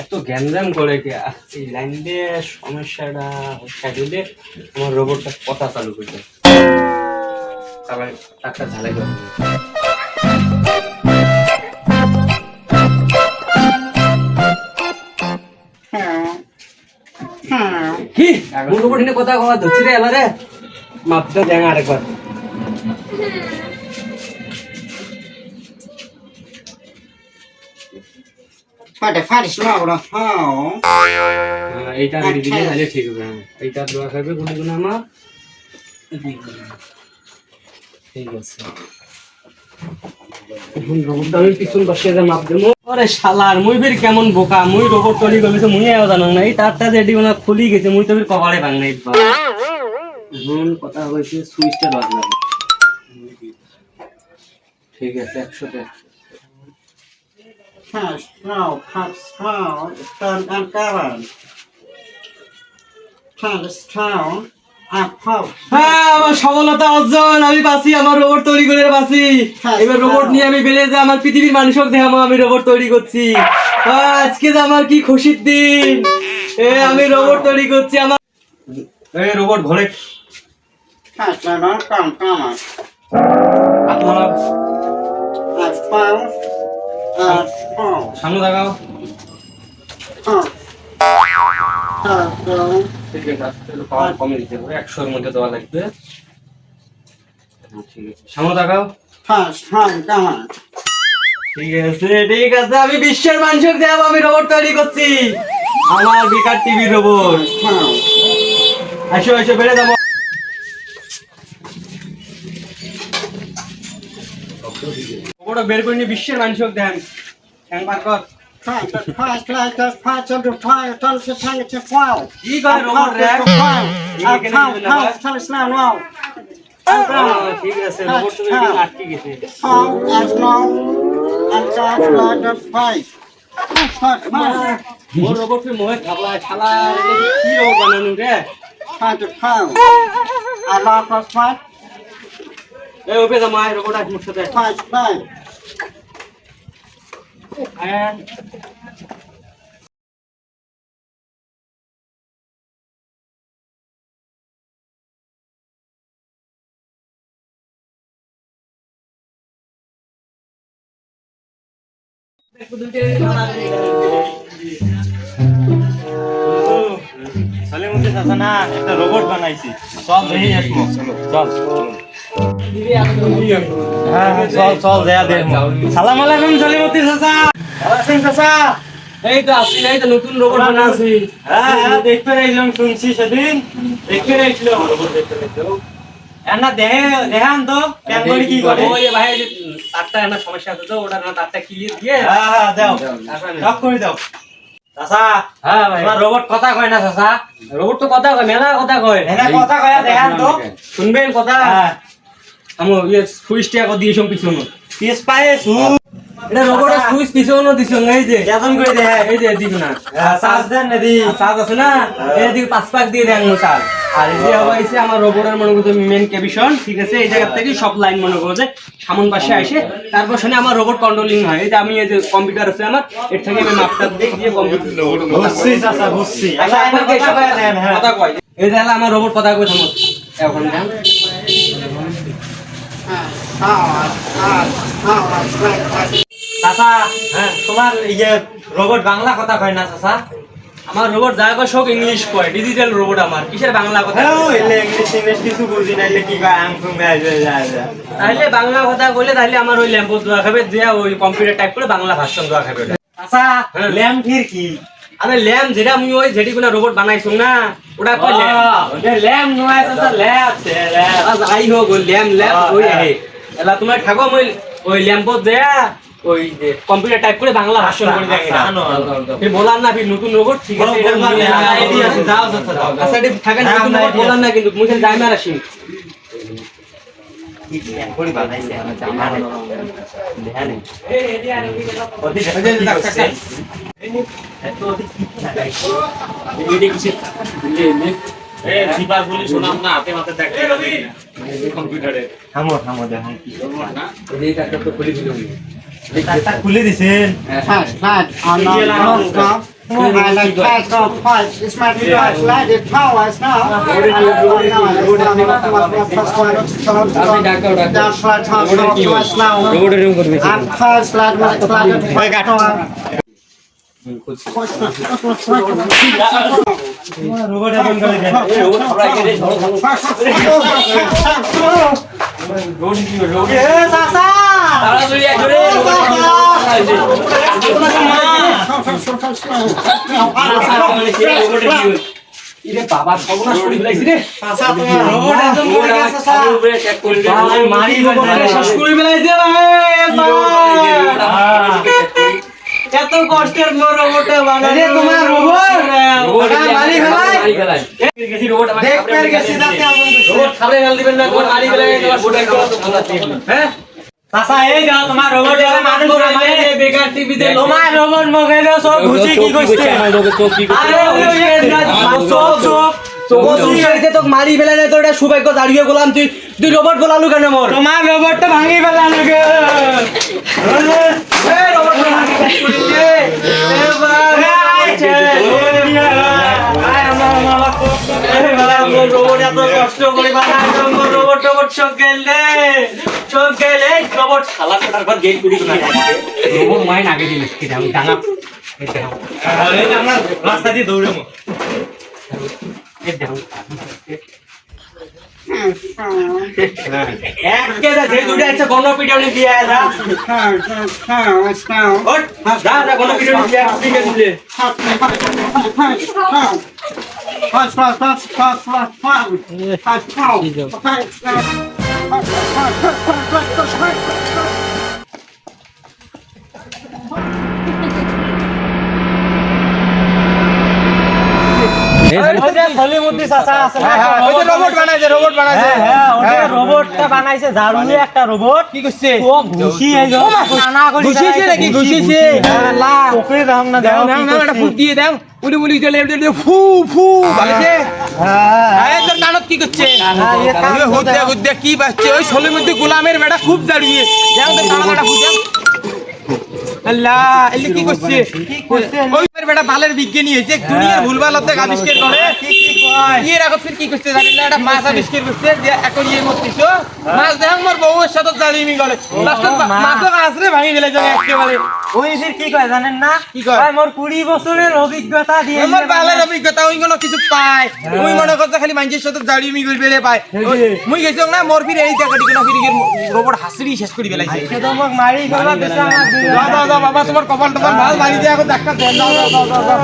এত গ্যাঞ্জাম করে কি এই লাইন দিয়ে সমস্যাটা দিলে আমার রোবটটা কথা চালু করতে চালাই টাকা ঝালাই করে কি এখন রোবট নিয়ে কথা কথা ধরছি রে এবারে মাপটা দেন আরেকবার ফাটিস না ওরা এইটা রেডি দিলে তাহলে ঠিক হবে এইটা দোয়া খাবে গুনগুন আমার ঠিক আছে এখন রোবট আমি পিছন বসে যা মাপ দেবো আরে শালার মুই বের কেমন বোকা মুই রোবট তৈরি করেছে মুই আও জানো না এই তারটা রেডি ওনা খুলি গেছে মুই তো বের কভারে ভাঙ নাই এখন কথা হইছে সুইচটা বাজলাম ঠিক আছে 100 আমার সফলতা অর্জন আমি বাঁচি আমার রোবট তৈরি করে বাঁচি এবার রোবট নিয়ে আমি বেরিয়ে যাই আমার পৃথিবীর মানুষক দেখাবো আমি রোবট তৈরি করছি আজকে যে আমার কি খুশির দিন আমি রোবট তৈরি করছি আমার এই রোবট ঘরে সামনে দেখাও ঠিক আছে পাওয়ার কমে দিতে হবে 100 এর মধ্যে দেওয়া লাগবে ঠিক আছে সামনে দেখাও ঠিক আছে আমি বিশ্বের মানুষকে দেখাবো আমি রোবট তৈরি করছি আমার বেকার টিভি রোবট আসো আসো বেড়ে যাবো রোবট বের করে নিয়ে বিশ্বের মানুষকে দেন হ্যাং বার কর কি করে রোবট রে ঠিক আছে রোবট তো আটকে গেছে রোবট কি মোহে খাবলা শালা কি রোবট বানানো রে এই ওপে যা মাই রোবট আজ মুখ সাথে একটা রোবট বানাইছি চল দেখি আসবো চল চল চল দেয়া দে সালাম আলাইকুম সলিমুদ্দিন চাচা আছেন চাচা এই তো আসি এই তো নতুন রোবট বানাইছি হ্যাঁ দেখতে আইলাম শুনছি সেদিন দেখতে আইছিল রোবট দেখতে আইছো এনা দেখান তো কেমন কি করে ওই ভাই তারটা একটা সমস্যা আছে তো ওটা না তারটা ক্লিয়ার দিয়ে হ্যাঁ দাও সব করে দাও চাচা হ্যাঁ ভাই তোমার রোবট কথা কয় না চাচা রোবট তো কথা কয় মেলা কথা কয় এনা কথা কয় দেখান তো শুনবেন কথা হ্যাঁ আমার ইয়ে সুইচটা কো দিয়েছম পিছনো পিস পায়ে সু এটা রোবটের সুইচ পিছনো দিছম এই যে কেমন করে দেখ এই যে দিব না চার্জ দেন না দি চার্জ আছে না এই দিকে 5 পাক দিয়ে দেন চার্জ আর এই যে হইছে আমার রোবটের মনে করতে মেইন ক্যাবিশন ঠিক আছে এই জায়গা থেকে সব লাইন মনে করো যে সামন পাশে আসে তারপর শুনে আমার রোবট কন্ট্রোলিং হয় এই যে আমি এই যে কম্পিউটার আছে আমার এর থেকে আমি মাপটা দিয়ে কম্পিউটার বুঝছি চাচা বুঝছি আচ্ছা আপনাকে কথা কয় দেন হ্যাঁ কথা কয় এই যে আমার রোবট কথা কয় থামো এখন দেন চাচা হ্যাঁ তোমার ইয়ে রোবট বাংলা কথা কয় না চাচা আমার রোবট যা কয় সব ইংলিশ কয় ডিজিটাল রোবট আমার কিসের বাংলা কথা এলে ইংলিশ ইংলিশ কিছু বুঝি না এলে কি কয় আং ফুং যায় তাহলে বাংলা কথা কইলে তাহলে আমার ওই ল্যাম্প দেওয়া খাবে যে ওই কম্পিউটার টাইপ করে বাংলা ভাষণ দেওয়া খাবে চাচা ল্যাম্প ফির কি আরে ল্যাম্প যেটা আমি ওই যেটি কোনা রোবট বানাইছো না ওটা কই ল্যাম্প নয় চাচা ল্যাম্প আই হোক ওই ল্যাম্প ওই আহে এলা তোমার ঠাকো ওই ল্যাম্প দেয়া ওই যে কম্পিউটার টাইপ করে বাংলা ভাষণ করে দেয় এটা ফির বলার না ফির নতুন রোবট ঠিক আছে এটা আইডিয়া আছে যাও যাও আচ্ছা এটা থাকেন নতুন রোবট বলার না কিন্তু মুখে যাই মার আসি কোড়ি বানাইছে আমার জামানে ধ্যান এই এডি আর কি এত কি লাগাই এডি কিছু এ সিপার বলি শোনাম না হাতে মাথা দেখতে কম্পিউটারে থামো দেখুন কি না এই কাটটা তো খুলে দিল তারটা খুলে দিছেন Fast, fast, on, My like fast off fight. It's my flat. It's powers now. That's flat top twice now. রোবটের রুম করবে I'm fast flat. My flat. Robot এখন করে দেয় এ চাচা তাড়াতাড়ি এক করে ইরে বাবা সর্বনাশ করে ফেলাইছি রে চাচা তোমার রোবট একদম করে গেছে চাচা মারি শেষ করে ফেলাইছে এত কষ্টের রোবটটা বানালে তোমার রোবট মারি ফেলাই গেছি রোবট আমাকে দেখ পের গেছি যাতে আপন রোবট খাবে গাল দিবেন না তোমার মারি ফেলাই তোমার ফটো একটু হ্যাঁ চাচা এই যাও তোমার রোবট এর মানুষ মারে বেকার টিভিতে তোমার রোবট মগেলে সব ঘুষি কি করছে চোখ কি করছে আরে তো মারি ফেলে না তো এটা সৌভাগ্য দাঁড়িয়ে বললাম তুই রোবট বলালু কেন মোর তোমার রোবটটা ভাঙি ফেলানো গে এই রোবটটা ভাঙি ফেলছে এ বাবা রোবট এত কষ্ট করে বানাইছো রোবট সব গেলে রোবট শালা কোটার ঘর গেট কুড়ি না রোবট মাইন আগে দিলিস কি আমি ডাঙা আরে আমরা রাস্তা দিয়ে দৌড়াবো একে দা যে দুটো আছে গণপিটানি দিয়ে আয়রা ওট যা যা গণপিটানি দিয়ে ঠিক আছে সলিমুদ্দি চাচা আছে রোবট বানাইছে হ্যাঁ ওটা রোবটটা বানাইছে ঝাড়ুয়ে একটা রোবট কি করছে ও ঘুষি এই নানা করি ঘুষিছে নাকি ঘুষিছে আল্লাহ ওকে দাও না দাও নাও নাও একটা ফুট দিয়ে দাও উলি উলি চলে ফু ফু বাজে হ্যাঁ তোর কানত কি করছে হ্যাঁ হুদ্দা হুদ্দা কি বাজছে ওই সলির মধ্যে গোলামের বেটা খুব দাঁড়িয়ে যাও তোর কানটা ফুট দাও আল্লাহ এলি কি করছে ওই বেটা বালের বিজ্ঞানী হয়েছে দুনিয়ার ভুলভালতে আবিষ্কার করে কি এর আগত কি করছে জানি না একটা মাছ আবিষ্কার করছে যে এখন ইয়ে মরতিছ মাছ দেখ মোর বউয়ের সাথে জালিমি করে লাস্টত মাছক আসরে ভাঙি দিলে জানে একেবারে ওই যে কি কয় জানেন না কি কয়? মোর 20 বছরের অভিজ্ঞতা দিয়ে আমার বালের অভিজ্ঞতা ওই কোনো কিছু পায় ওই মনে করতে খালি মানুষের সাথে জালিমি করে বেলে পায় মুই গেছ না মোর ফিরে এই জায়গাটি কোনো ফিরে রোবট হাসরি শেষ করে বেলাইছে তোমাক মারি গলা দিছে আমার দাও দাও বাবা তোমার কপাল টপাল ভাল মারি দিয়ে এখন দেখা দেন দাও দাও দাও দাও